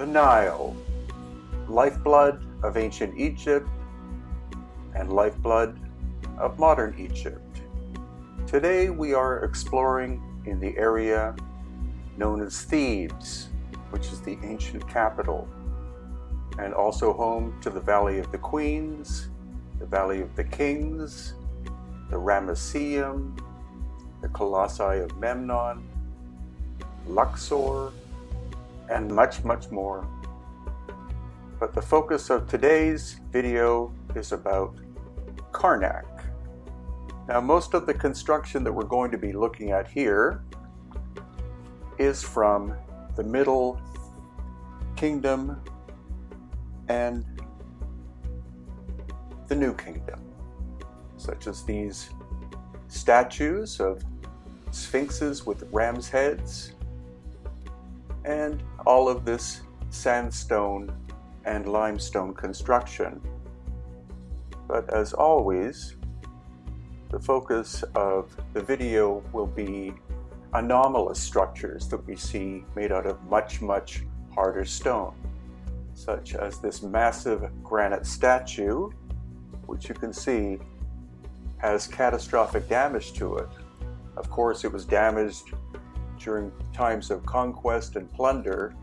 The Nile, lifeblood of ancient Egypt and lifeblood of modern Egypt. Today we are exploring in the area known as Thebes, which is the ancient capital, and also home to the Valley of the Queens, the Valley of the Kings, the Ramesseum, the Colossi of Memnon, Luxor, and much more. But the focus of today's video is about Karnak. Now, most of the construction that we're going to be looking at here is from the Middle Kingdom and the New Kingdom, such as these statues of sphinxes with ram's heads, and all of this sandstone and limestone construction. But as always, the focus of the video will be anomalous structures that we see made out of much harder stone, such as this massive granite statue, which you can see has catastrophic damage to it. Of course, it was damaged during times of conquest and plunder,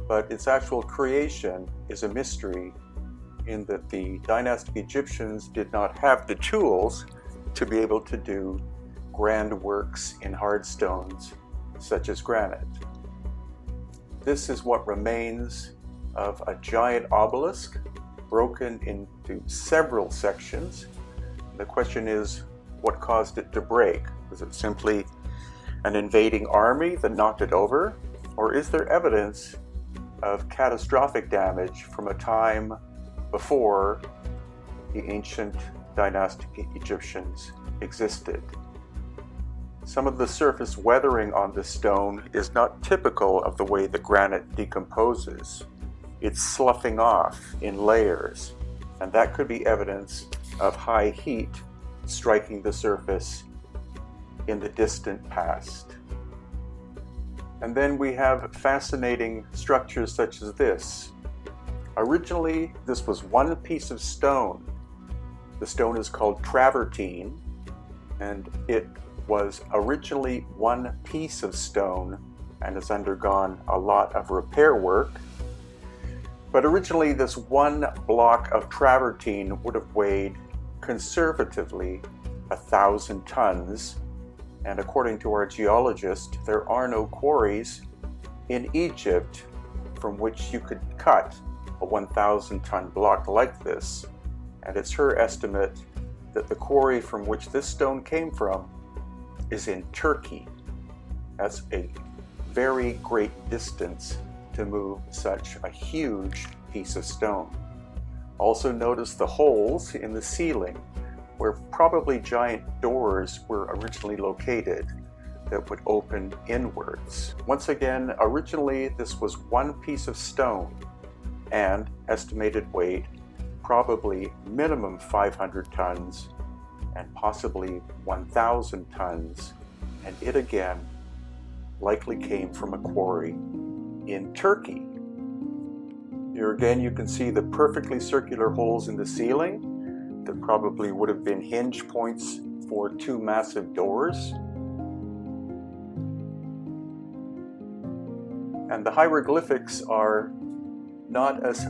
but its actual creation is a mystery in that the dynastic Egyptians did not have the tools to be able to do grand works in hard stones such as granite. This is what remains of a giant obelisk broken into several sections. The question is, what caused it to break? Was it simply an invading army that knocked it over? Or is there evidence of catastrophic damage from a time before the ancient dynastic Egyptians existed? Some of the surface weathering on this stone is not typical of the way the granite decomposes. It's sloughing off in layers, and that could be evidence of high heat striking the surface in the distant past. And then we have fascinating structures such as this. Originally, this was one piece of stone. The stone is called travertine, and it was originally one piece of stone and has undergone a lot of repair work. But originally, this one block of travertine would have weighed conservatively 1,000 tons. And according to archaeologists, there are no quarries in Egypt from which you could cut a 1,000-ton block like this. And it's her estimate that the quarry from which this stone came from is in Turkey. That's a very great distance to move such a huge piece of stone. Also notice the holes in the ceiling, where probably giant doors were originally located that would open inwards. Once again, originally this was one piece of stone and estimated weight probably minimum 500 tons and possibly 1,000 tons, and it again likely came from a quarry in Turkey. Here again you can see the perfectly circular holes in the ceiling that probably would have been hinge points for two massive doors. And the hieroglyphics are not as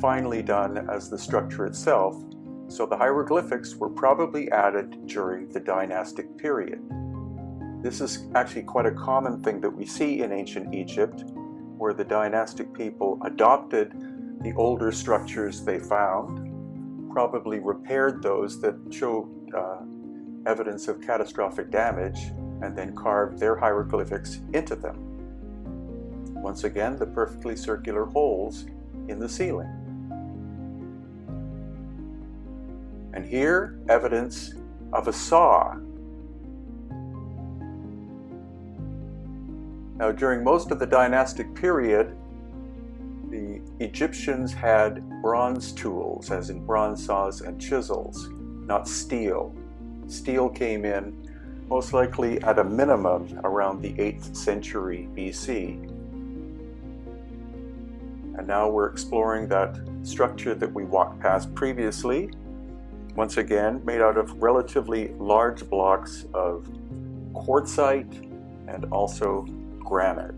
finely done as the structure itself, so the hieroglyphics were probably added during the dynastic period. This is actually quite a common thing that we see in ancient Egypt, where the dynastic people adopted the older structures they found, probably repaired those that showed evidence of catastrophic damage, and then carved their hieroglyphics into them. Once again, the perfectly circular holes in the ceiling. And here, evidence of a saw. Now, during most of the dynastic period, the Egyptians had bronze tools, as in bronze saws and chisels, not steel. Steel came in most likely at a minimum around the 8th century BC. And now we're exploring that structure that we walked past previously, once again made out of relatively large blocks of quartzite and also granite.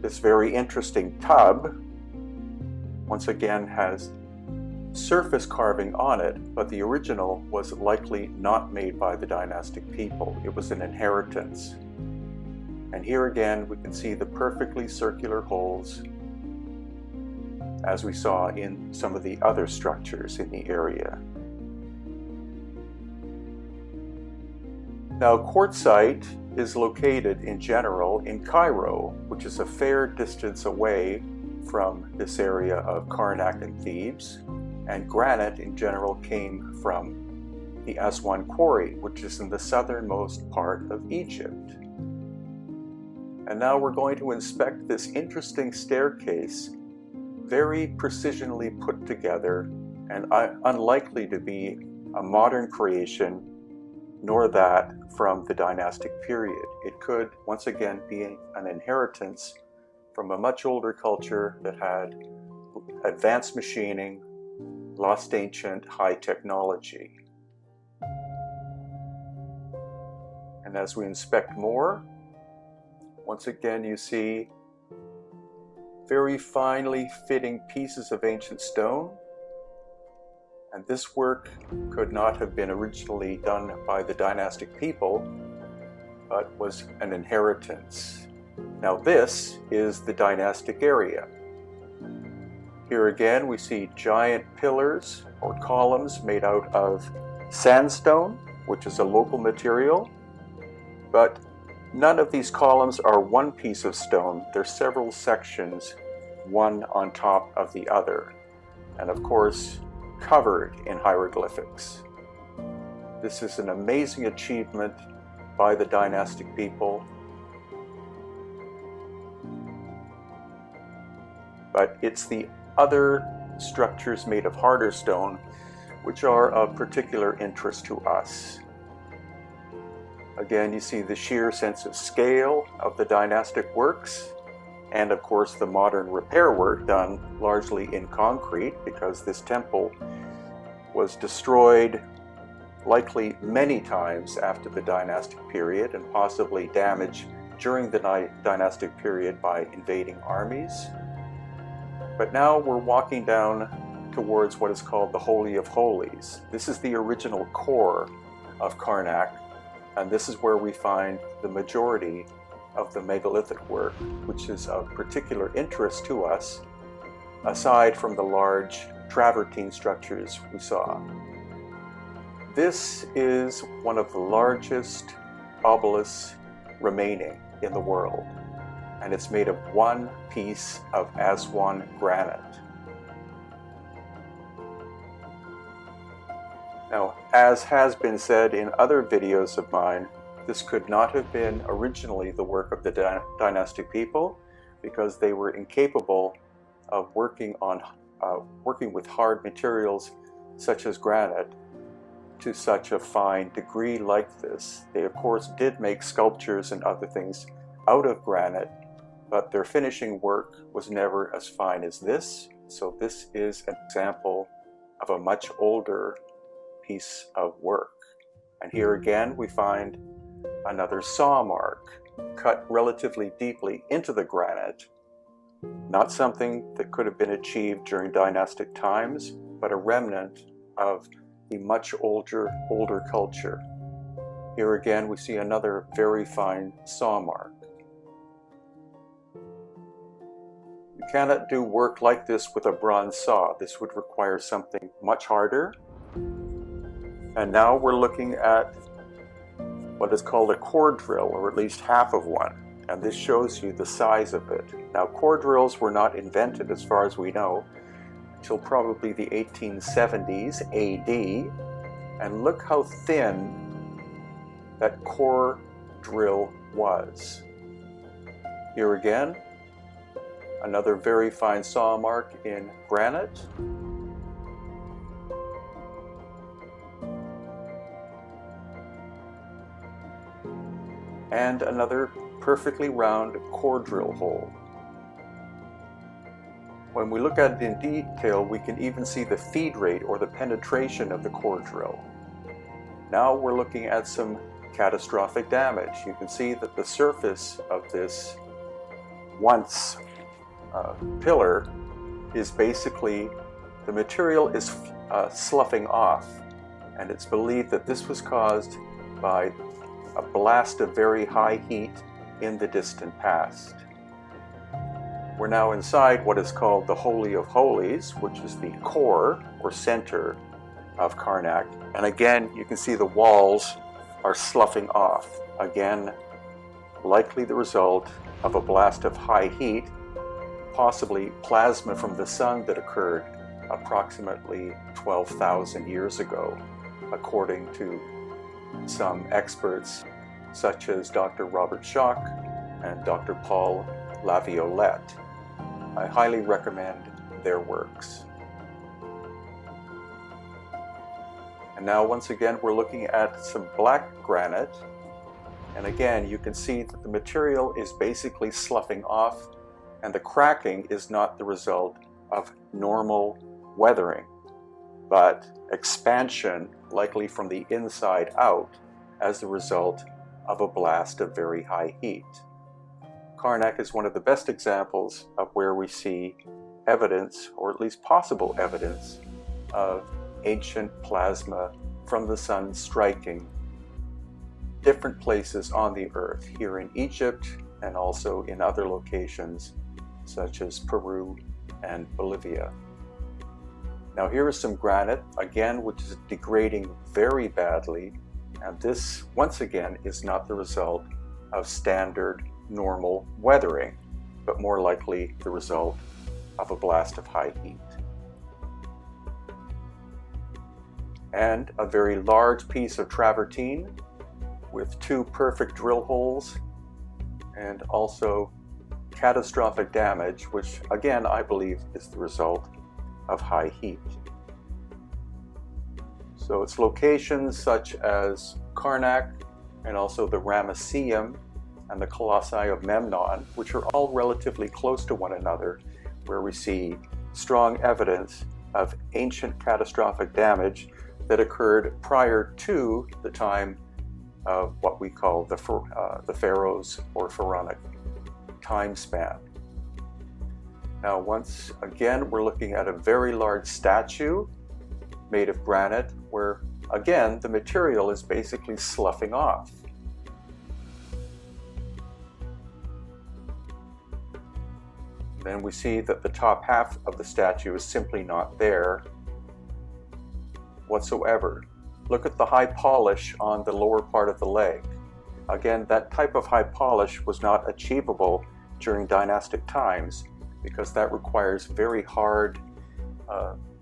This very interesting tub, once again, has surface carving on it, but the original was likely not made by the dynastic people. It was an inheritance. And here again, we can see the perfectly circular holes as we saw in some of the other structures in the area. Now, quartzite is located in general in Cairo, which is a fair distance away from this area of Karnak and Thebes, and granite in general came from the Aswan quarry, which is in the southernmost part of Egypt. And now we're going to inspect this interesting staircase, very precisionally put together and unlikely to be a modern creation, nor that from the dynastic period. It could once again be an inheritance from a much older culture that had advanced machining, lost ancient high technology. And as we inspect more, once again you see very finely fitting pieces of ancient stone. And this work could not have been originally done by the dynastic people, but was an inheritance. Now this is the dynastic area. Here again we see giant pillars or columns made out of sandstone, which is a local material, but none of these columns are one piece of stone. They're several sections, one on top of the other, and of course covered in hieroglyphics. This is an amazing achievement by the dynastic people, but it's the other structures made of harder stone which are of particular interest to us. Again, you see the sheer sense of scale of the dynastic works, and of course the modern repair work done largely in concrete, because this temple was destroyed likely many times after the dynastic period and possibly damaged during the dynastic period by invading armies. But now we're walking down towards what is called the Holy of Holies. This is the original core of Karnak, and this is where we find the majority of the megalithic work, which is of particular interest to us, aside from the large travertine structures we saw. This is one of the largest obelisks remaining in the world, and it's made of one piece of Aswan granite. Now, as has been said in other videos of mine, this could not have been originally the work of the dynastic people, because they were incapable of working with hard materials such as granite to such a fine degree like this. They of course did make sculptures and other things out of granite, but their finishing work was never as fine as this. So this is an example of a much older piece of work. And here again we find another saw mark cut relatively deeply into the granite. Not something that could have been achieved during dynastic times, but a remnant of the much older culture. Here again we see another very fine saw mark. You cannot do work like this with a bronze saw. This would require something much harder. And now we're looking at what is called a core drill, or at least half of one. And this shows you the size of it. Now, core drills were not invented, as far as we know, until probably the 1870s AD. And look how thin that core drill was. Here again, another very fine saw mark in granite. And another perfectly round core drill hole. When we look at it in detail, we can even see the feed rate or the penetration of the core drill. Now we're looking at some catastrophic damage. You can see that the surface of this once pillar is basically, the material is sloughing off, and it's believed that this was caused by a blast of very high heat in the distant past. We're now inside what is called the Holy of Holies, which is the core or center of Karnak. And again, you can see the walls are sloughing off. Again, likely the result of a blast of high heat, possibly plasma from the sun that occurred approximately 12,000 years ago, according to some experts such as Dr. Robert Schoch and Dr. Paul Laviolette. I highly recommend their works. And now once again we're looking at some black granite, and again you can see that the material is basically sloughing off, and the cracking is not the result of normal weathering, but expansion, likely from the inside out, as the result of a blast of very high heat. Karnak is one of the best examples of where we see evidence, or at least possible evidence, of ancient plasma from the sun striking different places on the earth, here in Egypt and also in other locations such as Peru and Bolivia. Now here is some granite, again, which is degrading very badly, and this, once again, is not the result of standard normal weathering, but more likely the result of a blast of high heat. And a very large piece of travertine with 2 perfect drill holes, and also catastrophic damage, which again I believe is the result of high heat. So it's locations such as Karnak and also the Ramesseum and the Colossi of Memnon, which are all relatively close to one another, where we see strong evidence of ancient catastrophic damage that occurred prior to the time of what we call the pharaohs or pharaonic time span. Now once again we're looking at a very large statue made of granite, where again the material is basically sloughing off. Then we see that the top half of the statue is simply not there whatsoever. Look at the high polish on the lower part of the leg. Again, that type of high polish was not achievable during dynastic times, because that requires very hard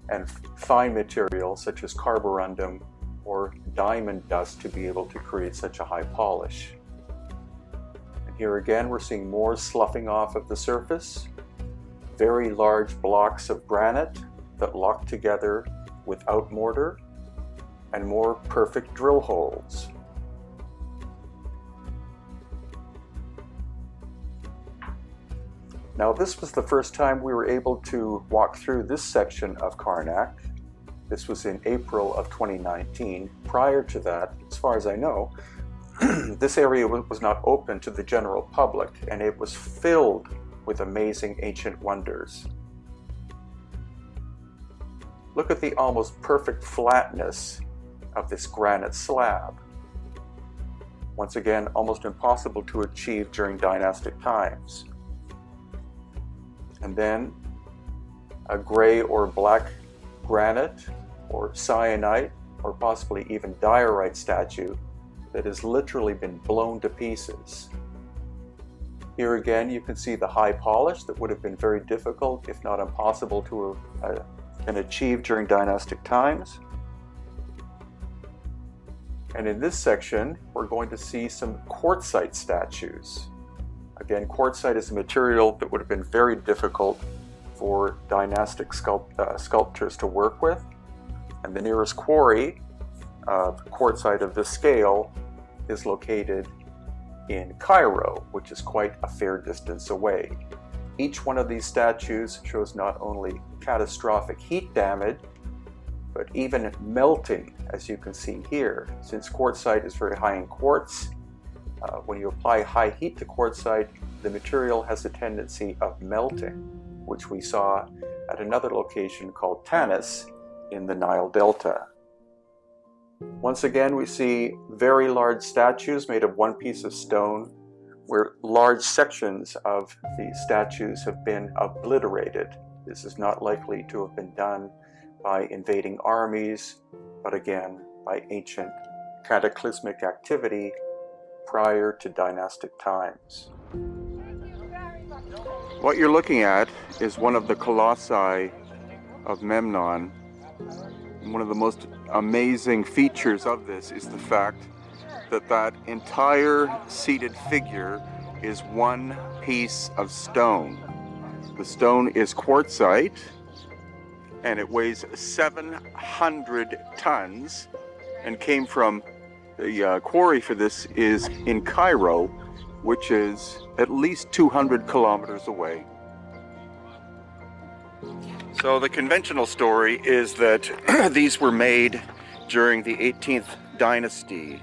and fine material such as carborundum or diamond dust to be able to create such a high polish. And here again we're seeing more sloughing off of the surface, very large blocks of granite that lock together without mortar, and more perfect drill holes. Now this was the first time we were able to walk through this section of Karnak. This was in April of 2019. Prior to that, as far as I know, this area was not open to the general public, and it was filled with amazing ancient wonders. Look at the almost perfect flatness of this granite slab. Once again, almost impossible to achieve during dynastic times. And then a gray or black granite or syenite or possibly even diorite statue that has literally been blown to pieces. Here again you can see the high polish that would have been very difficult, if not impossible, to have been achieved during dynastic times. And in this section we're going to see some quartzite statues. Again, quartzite is a material that would have been very difficult for dynastic sculptors to work with. And the nearest quarry of quartzite of this scale is located in Cairo, which is quite a fair distance away. Each one of these statues shows not only catastrophic heat damage, but even melting, as you can see here. Since quartzite is very high in quartz, when you apply high heat to quartzite, the material has a tendency of melting, which we saw at another location called Tanis in the Nile Delta. Once again, we see very large statues made of one piece of stone, where large sections of the statues have been obliterated. This is not likely to have been done by invading armies, but again, by ancient cataclysmic activity prior to dynastic times. What you're looking at is one of the colossi of Memnon. One of the most amazing features of this is the fact that that entire seated figure is one piece of stone. The stone is quartzite, and it weighs 700 tons and came from the quarry for this is in Cairo, which is at least 200 kilometers away. So the conventional story is that these were made during the 18th dynasty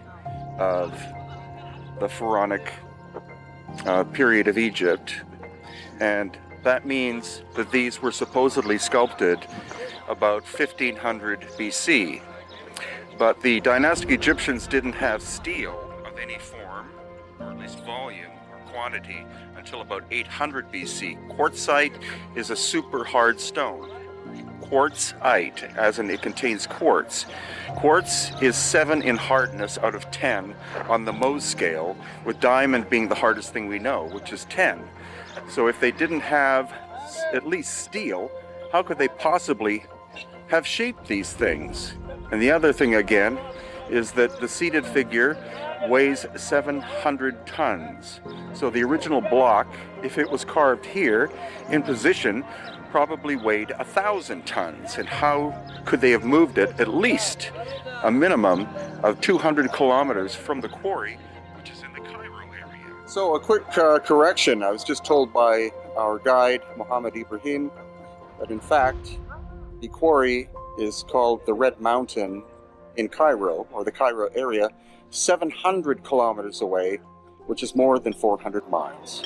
of the Pharaonic period of Egypt, and that means that these were supposedly sculpted about 1500 BC. But the dynastic Egyptians didn't have steel of any form, or at least volume or quantity, until about 800 BC. Quartzite is a super hard stone. Quartzite, as in it contains quartz. Quartz is 7 in hardness out of 10 on the Mohs scale, with diamond being the hardest thing we know, which is 10. So if they didn't have at least steel, how could they possibly have shaped these things? And the other thing again is that the seated figure weighs 700 tons. So the original block, if it was carved here in position, probably weighed 1,000 tons. And how could they have moved it at least a minimum of 200 kilometers from the quarry, which is in the Cairo area? So a quick correction. I was just told by our guide, Mohammed Ibrahim, that in fact the quarry is called the Red Mountain in Cairo, or the Cairo area, 700 kilometers away, which is more than 400 miles.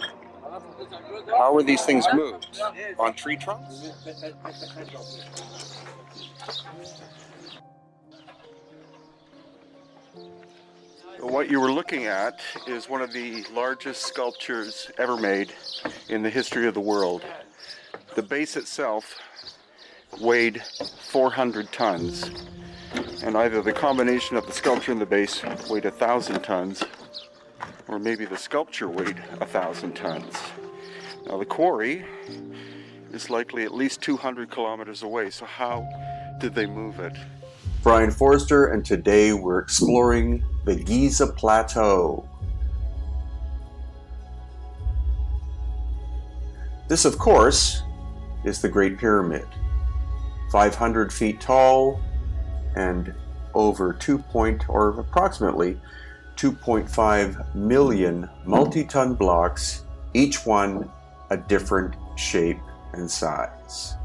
How are these things moved? On tree trunks? What you were looking at is one of the largest sculptures ever made in the history of the world. The base itself weighed 400 tons, and either the combination of the sculpture and the base weighed 1,000 tons, or maybe the sculpture weighed 1,000 tons. Now the quarry is likely at least 200 kilometers away, so how did they move it? Brien Foerster, and today we're exploring the Giza Plateau. This, of course, is the Great Pyramid, 500 feet tall and over approximately 2.5 million multi-ton blocks, each one a different shape and size.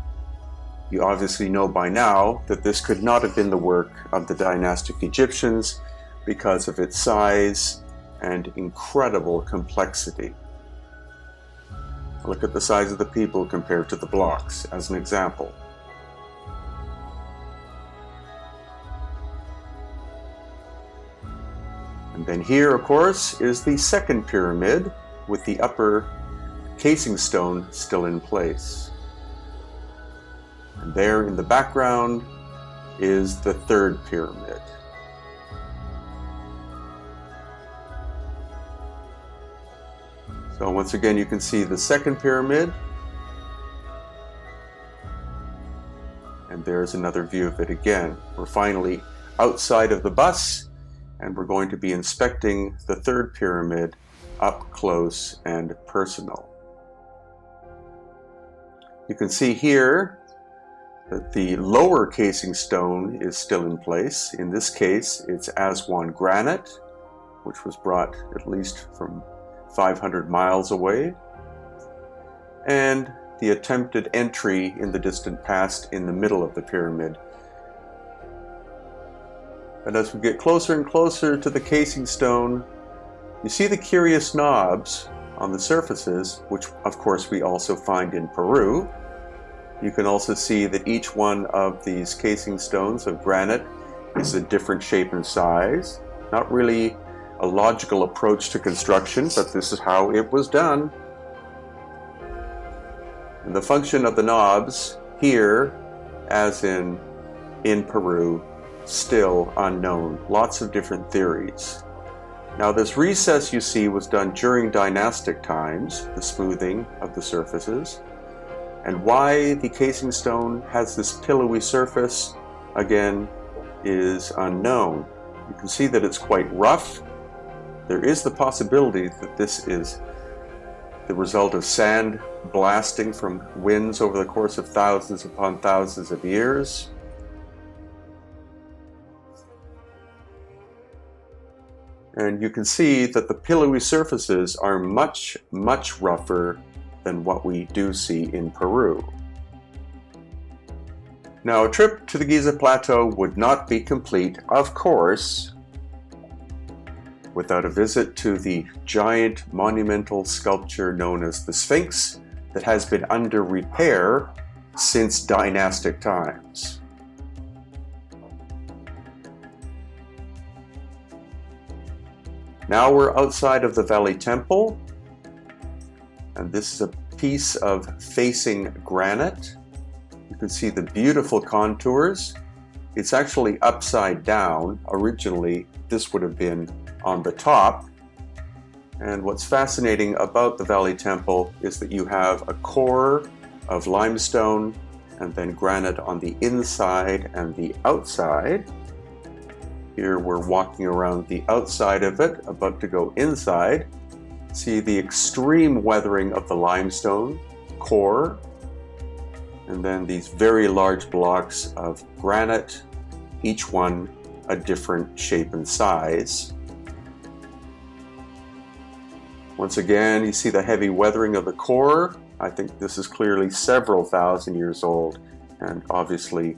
You obviously know by now that this could not have been the work of the dynastic Egyptians because of its size and incredible complexity. Look at the size of the people compared to the blocks as an example. And then here, of course, is the second pyramid with the upper casing stone still in place. And there in the background is the third pyramid. So once again, you can see the second pyramid. And there's another view of it again. We're finally outside of the bus, and we're going to be inspecting the third pyramid up close and personal. You can see here that the lower casing stone is still in place. In this case, it's Aswan granite, which was brought at least from 500 miles away. and the attempted entry in the distant past in the middle of the pyramid. And as we get closer and closer to the casing stone, you see the curious knobs on the surfaces, which of course we also find in Peru. You can also see that each one of these casing stones of granite is a different shape and size. Not really a logical approach to construction, but this is how it was done. And the function of the knobs here, as in Peru, still unknown. Lots of different theories. Now this recess you see was done during dynastic times, the smoothing of the surfaces. And why the casing stone has this pillowy surface, again, is unknown. You can see that it's quite rough. There is the possibility that this is the result of sand blasting from winds over the course of thousands upon thousands of years. And you can see that the pillowy surfaces are much, much rougher than what we do see in Peru. Now, a trip to the Giza Plateau would not be complete, of course, without a visit to the giant monumental sculpture known as the Sphinx that has been under repair since dynastic times. Now we're outside of the Valley Temple, and this is a piece of facing granite. You can see the beautiful contours. It's actually upside down. Originally, this would have been on the top. And what's fascinating about the Valley Temple is that you have a core of limestone and then granite on the inside and the outside. Here we're walking around the outside of it, about to go inside. See the extreme weathering of the limestone core, and then these very large blocks of granite, each one a different shape and size. Once again, you see the heavy weathering of the core. I think this is clearly several thousand years old, and obviously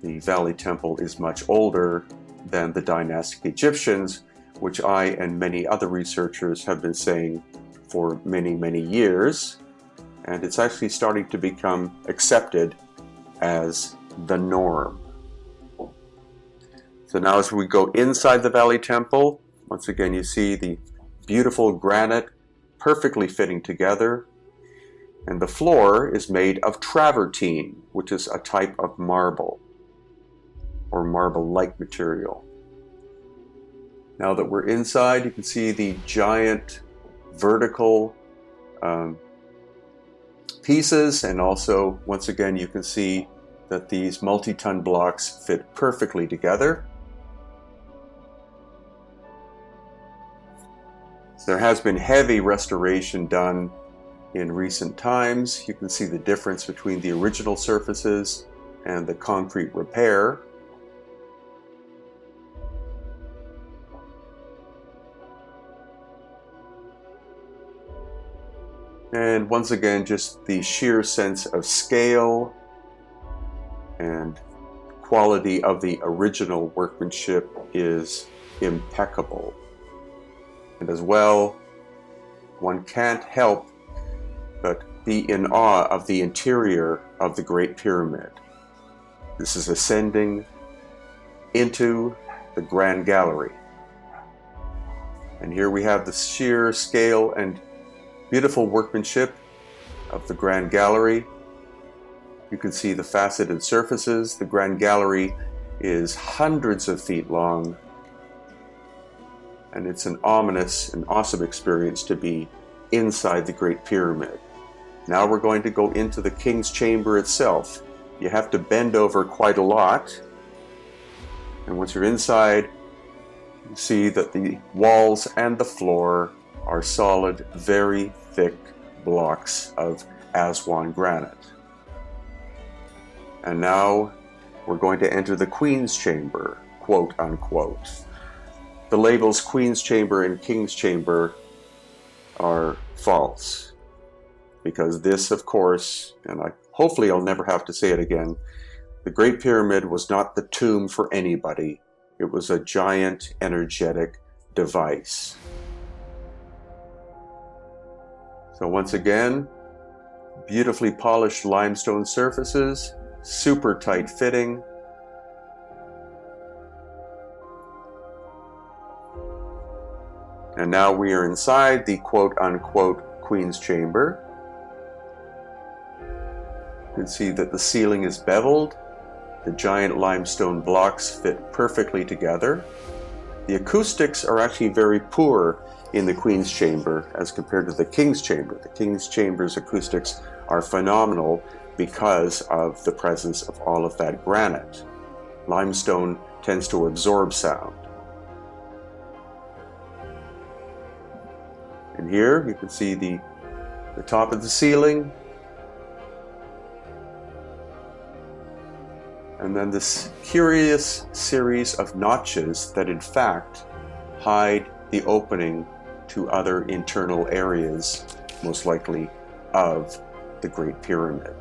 the Valley Temple is much older than the dynastic Egyptians, which I and many other researchers have been saying for many, many years. And it's actually starting to become accepted as the norm. So now as we go inside the Valley Temple, once again you see the beautiful granite perfectly fitting together. And the floor is made of travertine, which is a type of marble, or marble-like material. Now that we're inside, you can see the giant vertical pieces, and also, once again, you can see that these multi-ton blocks fit perfectly together. There has been heavy restoration done in recent times. You can see the difference between the original surfaces and the concrete repair. And once again, just the sheer sense of scale and quality of the original workmanship is impeccable. And as well, one can't help but be in awe of the interior of the Great Pyramid. This is ascending into the Grand Gallery. And here we have the sheer scale and beautiful workmanship of the Grand Gallery. You can see the faceted surfaces. The Grand Gallery is hundreds of feet long, and it's an ominous and awesome experience to be inside the Great Pyramid. Now we're going to go into the King's Chamber itself. You have to bend over quite a lot, and once you're inside, you see that the walls and the floor are solid, very thick blocks of Aswan granite. And now we're going to enter the Queen's Chamber, quote unquote. The labels Queen's Chamber and King's Chamber are false. because this, of course, and hopefully I'll never have to say it again, the Great Pyramid was not the tomb for anybody. It was a giant energetic device. So once again, beautifully polished limestone surfaces, super tight fitting. And now we are inside the quote-unquote Queen's Chamber. You can see that the ceiling is beveled. The giant limestone blocks fit perfectly together. The acoustics are actually very poor in the Queen's Chamber as compared to the King's Chamber. The King's Chamber's acoustics are phenomenal because of the presence of all of that granite. Limestone tends to absorb sound. And here you can see the top of the ceiling. And then this curious series of notches that in fact hide the opening to other internal areas, most likely of the Great Pyramid.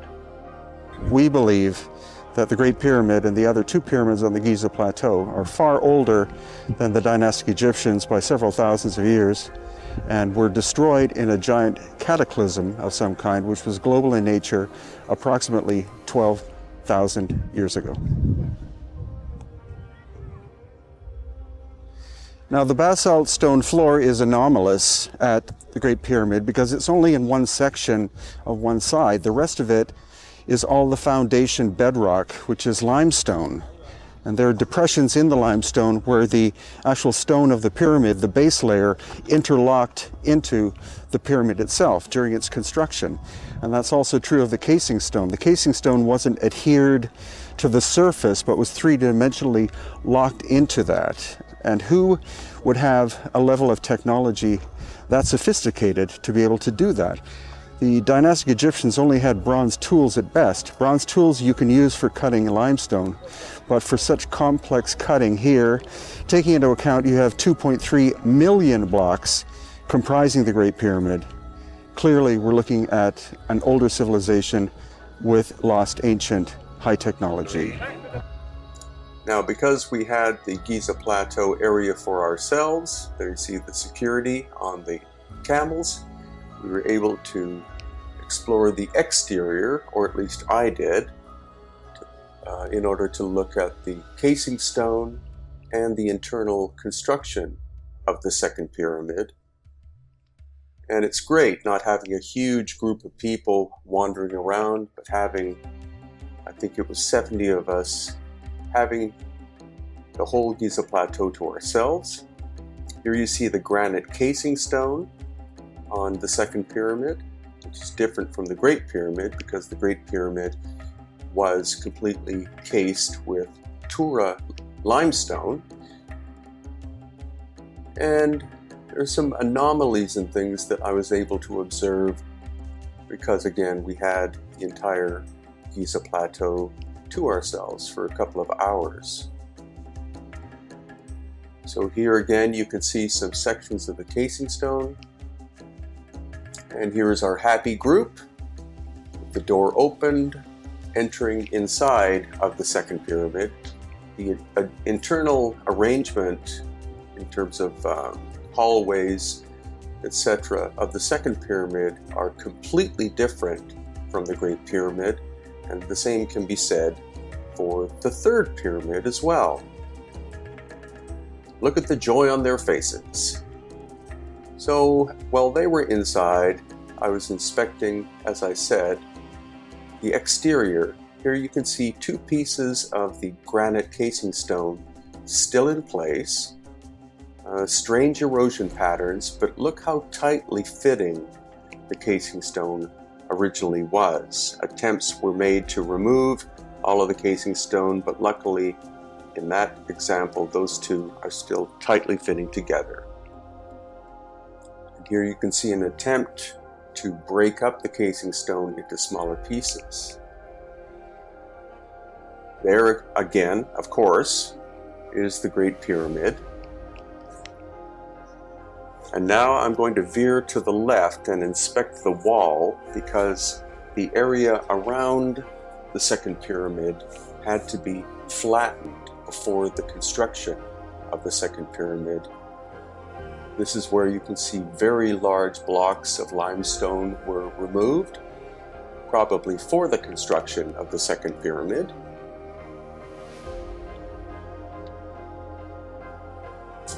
We believe that the Great Pyramid and the other two pyramids on the Giza Plateau are far older than the dynastic Egyptians by several thousands of years, and were destroyed in a giant cataclysm of some kind, which was global in nature approximately 12,000 years ago. Now, the basalt stone floor is anomalous at the Great Pyramid because it's only in one section of one side. The rest of it is all the foundation bedrock, which is limestone. And there are depressions in the limestone where the actual stone of the pyramid, the base layer, interlocked into the pyramid itself during its construction. And that's also true of the casing stone. The casing stone wasn't adhered to the surface, but was three-dimensionally locked into that. And who would have a level of technology that sophisticated to be able to do that? The dynastic Egyptians only had bronze tools at best. Bronze tools you can use for cutting limestone, but for such complex cutting here, taking into account you have 2.3 million blocks comprising the Great Pyramid, clearly we're looking at an older civilization with lost ancient high technology. Now, because we had the Giza Plateau area for ourselves, there you see the security on the camels, we were able to explore the exterior, or at least I did, in order to look at the casing stone and the internal construction of the second pyramid. And it's great not having a huge group of people wandering around, but having, I think it was 70 of us, having the whole Giza Plateau to ourselves. Here you see the granite casing stone on the second pyramid, which is different from the Great Pyramid because the Great Pyramid was completely cased with Tura limestone. And there's some anomalies and things that I was able to observe because, again, we had the entire Giza Plateau to ourselves for a couple of hours. So here again you can see some sections of the casing stone. And here is our happy group, with the door opened, entering inside of the second pyramid. The internal arrangement in terms of hallways, etc. of the second pyramid are completely different from the Great Pyramid, and the same can be said for the third pyramid as well. Look at the joy on their faces. So while they were inside, I was inspecting, as I said, the exterior. Here you can see two pieces of the granite casing stone still in place. Strange erosion patterns, but look how tightly fitting the casing stone originally was. Attempts were made to remove all of the casing stone, but luckily in that example, those two are still tightly fitting together. And here you can see an attempt to break up the casing stone into smaller pieces. There again, of course, is the Great Pyramid. And now I'm going to veer to the left and inspect the wall, because the area around the second pyramid had to be flattened before the construction of the second pyramid. This is where you can see very large blocks of limestone were removed, probably for the construction of the second pyramid.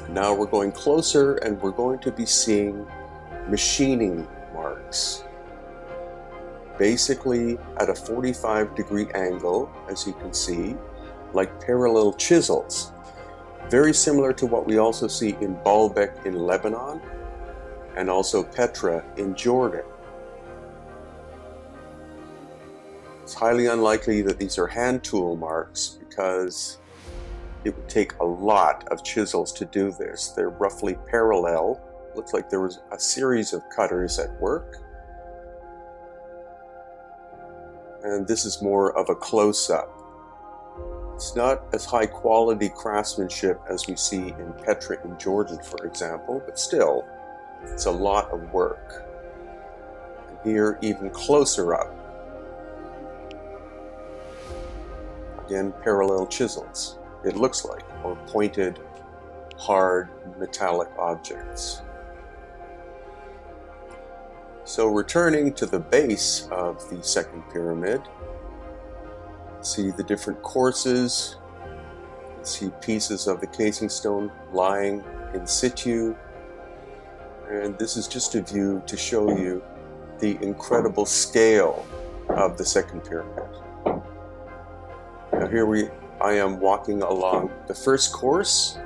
Now we're going closer and we're going to be seeing machining marks. Basically at a 45-degree angle, as you can see, like parallel chisels. Very similar to what we also see in Baalbek in Lebanon and also Petra in Jordan. It's highly unlikely that these are hand tool marks, because it would take a lot of chisels to do this. They're roughly parallel. Looks like there was a series of cutters at work. And this is more of a close-up. It's not as high quality craftsmanship as we see in Petra in Jordan, for example, but still, it's a lot of work. And here, even closer up. Again, parallel chisels, it looks like, or pointed, hard, metallic objects. So returning to the base of the second pyramid, see the different courses, see pieces of the casing stone lying in situ, and this is just a view to show you the incredible scale of the second pyramid. Now here I am walking along the first course,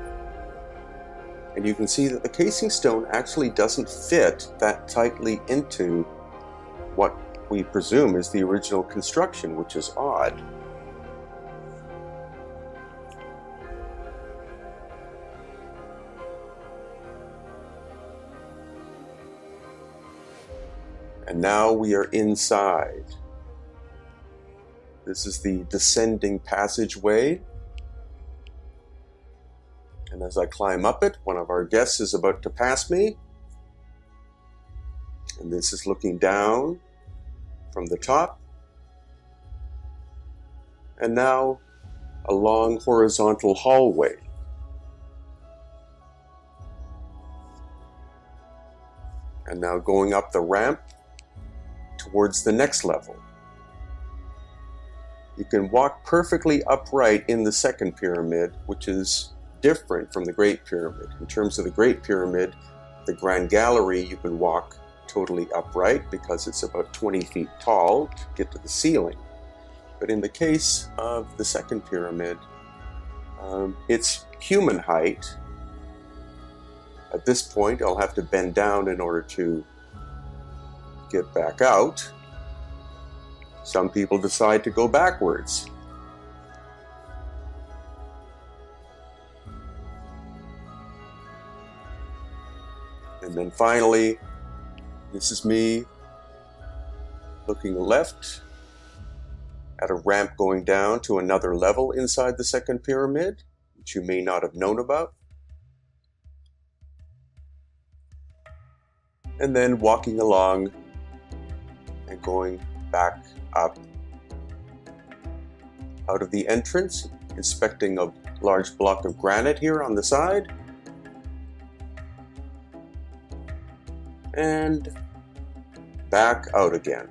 and you can see that the casing stone actually doesn't fit that tightly into what we presume is the original construction, which is odd. And now we are inside. This is the descending passageway. And as I climb up it, one of our guests is about to pass me. And this is looking down from the top. And now a long horizontal hallway. And now going up the ramp towards the next level. You can walk perfectly upright in the second pyramid, which is different from the Great Pyramid. In terms of the Great Pyramid, the Grand Gallery, you can walk totally upright because it's about 20 feet tall to get to the ceiling. But in the case of the second pyramid, it's human height. At this point, I'll have to bend down in order to get back out. Some people decide to go backwards. And then finally, this is me looking left at a ramp going down to another level inside the second pyramid, which you may not have known about. And then walking along and going back up out of the entrance, inspecting a large block of granite here on the side, and back out again.